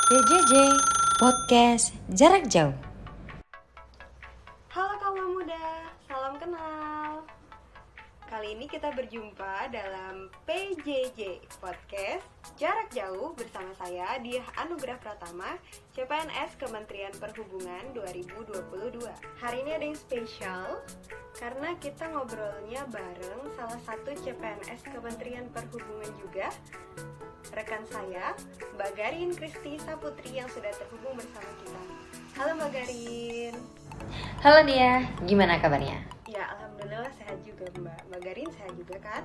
PJJ Podcast Jarak Jauh. Halo kaum muda, salam kenal. Kali ini kita berjumpa dalam PJJ Podcast Jarak Jauh bersama saya Diah Anugrah Pratama, CPNS Kementerian Perhubungan 2022. Hari ini ada yang spesial karena kita ngobrolnya bareng salah satu CPNS Kementerian Perhubungan juga, rekan saya, Mbak Garin Kristi Saputri yang sudah terhubung bersama kita. Halo Mbak Garin. Halo Dia, gimana kabarnya? Ya, alhamdulillah sehat juga Mbak Garin sehat juga kan?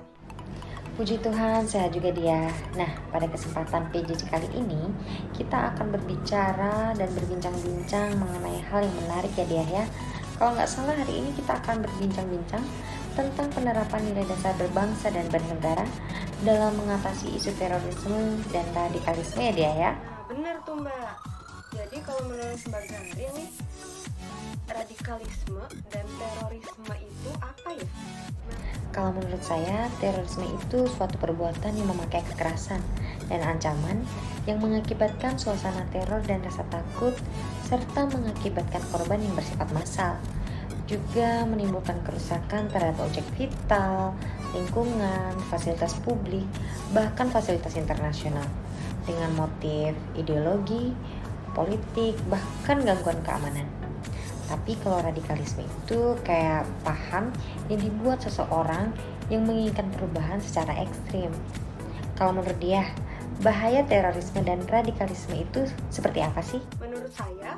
Puji Tuhan, sehat juga Dia. Nah, pada kesempatan PJJ kali ini, kita akan berbicara dan berbincang-bincang mengenai hal yang menarik ya Dia ya. Kalau nggak salah hari ini kita akan berbincang-bincang tentang penerapan nilai dasar berbangsa dan bernegara dalam mengatasi isu terorisme dan radikalisme ya Dia ya. Nah, benar tuh Mbak. Jadi kalau menurut Mbak Garin nih, radikalisme dan terorisme itu apa ya? Kalau menurut saya, terorisme itu suatu perbuatan yang memakai kekerasan dan ancaman yang mengakibatkan suasana teror dan rasa takut serta mengakibatkan korban yang bersifat massal. Juga menimbulkan kerusakan terhadap objek vital, lingkungan, fasilitas publik, bahkan fasilitas internasional dengan motif ideologi, politik, bahkan gangguan keamanan. Tapi kalau radikalisme itu kayak paham yang dibuat seseorang yang menginginkan perubahan secara ekstrim. Kalau menurut dia, bahaya terorisme dan radikalisme itu seperti apa sih? Menurut saya,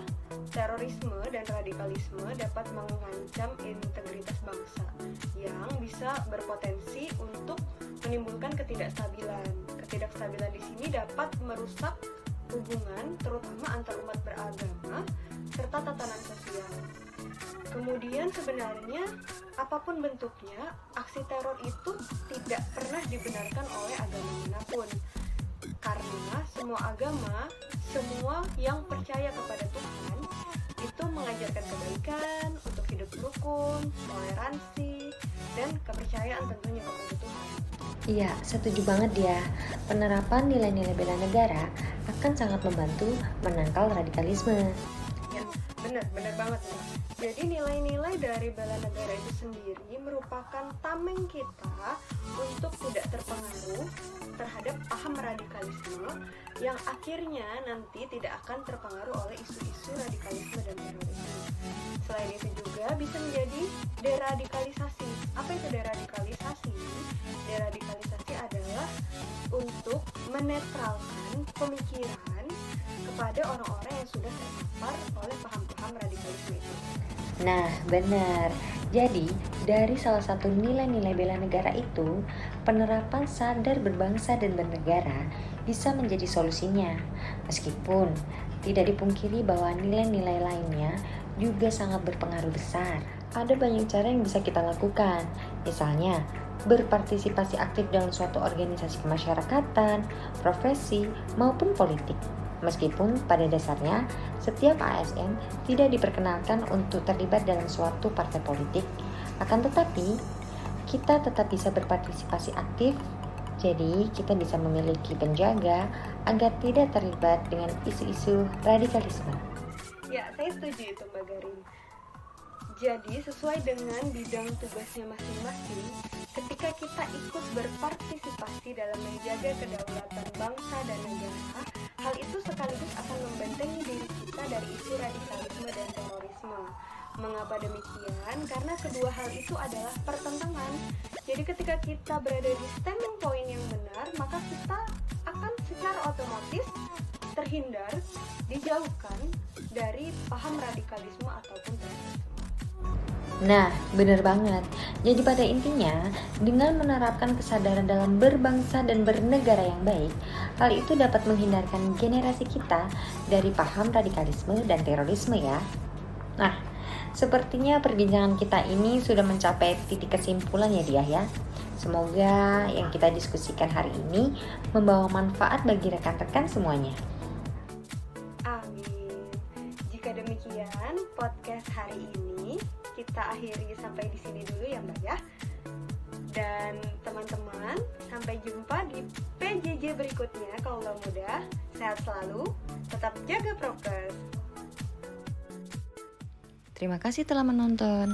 terorisme dan radikalisme dapat mengancam integritas bangsa yang bisa berpotensi untuk menimbulkan ketidakstabilan. Ketidakstabilan di sini dapat merusak hubungan terutama antar umat beragama serta tatanan sosial. Kemudian sebenarnya apapun bentuknya, aksi teror itu tidak pernah dibenarkan oleh agama manapun. Karena semua agama, semua yang percaya kepada Tuhan itu mengajarkan kebaikan untuk hidup rukun, toleransi, dan kepercayaan tentunya kepada Tuhan. Iya, setuju banget dia. Penerapan nilai-nilai bela negara akan sangat membantu menangkal radikalisme. Ya, benar banget nih. Jadi nilai-nilai dari bela negara itu sendiri merupakan tameng kita untuk tidak terpengaruh terhadap paham radikalisme yang akhirnya nanti tidak akan terpengaruh oleh isu-isu radikalisme dan terorisme. Selain itu juga bisa menjadi deradikalisasi. Apa itu deradikalisasi? Deradikalisasi adalah untuk menetralkan pemikiran kepada orang-orang yang sudah terpapar oleh paham-paham radikalisme itu. Nah, benar. Jadi, dari salah satu nilai-nilai bela negara itu, penerapan sadar berbangsa dan bernegara bisa menjadi solusinya. Meskipun tidak dipungkiri bahwa nilai-nilai lainnya juga sangat berpengaruh besar. Ada banyak cara yang bisa kita lakukan. Misalnya, berpartisipasi aktif dalam suatu organisasi kemasyarakatan, profesi, maupun politik. Meskipun pada dasarnya setiap ASN tidak diperkenalkan untuk terlibat dalam suatu partai politik, akan tetapi kita tetap bisa berpartisipasi aktif. Jadi kita bisa memiliki penjaga agar tidak terlibat dengan isu-isu radikalisme. Ya, saya setuju itu Mbak Garin. Jadi sesuai dengan bidang tugasnya masing-masing, ketika kita ikut berpartisipasi dalam menjaga kedaulatan bangsa dan negara, hal itu sekaligus akan membentengi diri kita dari isu radikalisme dan terorisme. Mengapa demikian? Karena kedua hal itu adalah pertentangan. Jadi ketika kita berada di standing point yang benar, maka kita akan secara otomatis terhindar, dijauhkan dari paham radikalisme ataupun terorisme. Nah, benar banget. Jadi pada intinya, dengan menerapkan kesadaran dalam berbangsa dan bernegara yang baik, hal itu dapat menghindarkan generasi kita dari paham radikalisme dan terorisme ya. Nah, sepertinya perbincangan kita ini sudah mencapai titik kesimpulan ya Dia ya. Semoga yang kita diskusikan hari ini membawa manfaat bagi rekan-rekan semuanya. Amin. Jika demikian, podcast hari ini kita akhiri sampai di sini dulu ya Mbak ya. Dan teman-teman, sampai jumpa di PJJ berikutnya. Kaula Muda, sehat selalu, tetap jaga prokes. Terima kasih telah menonton.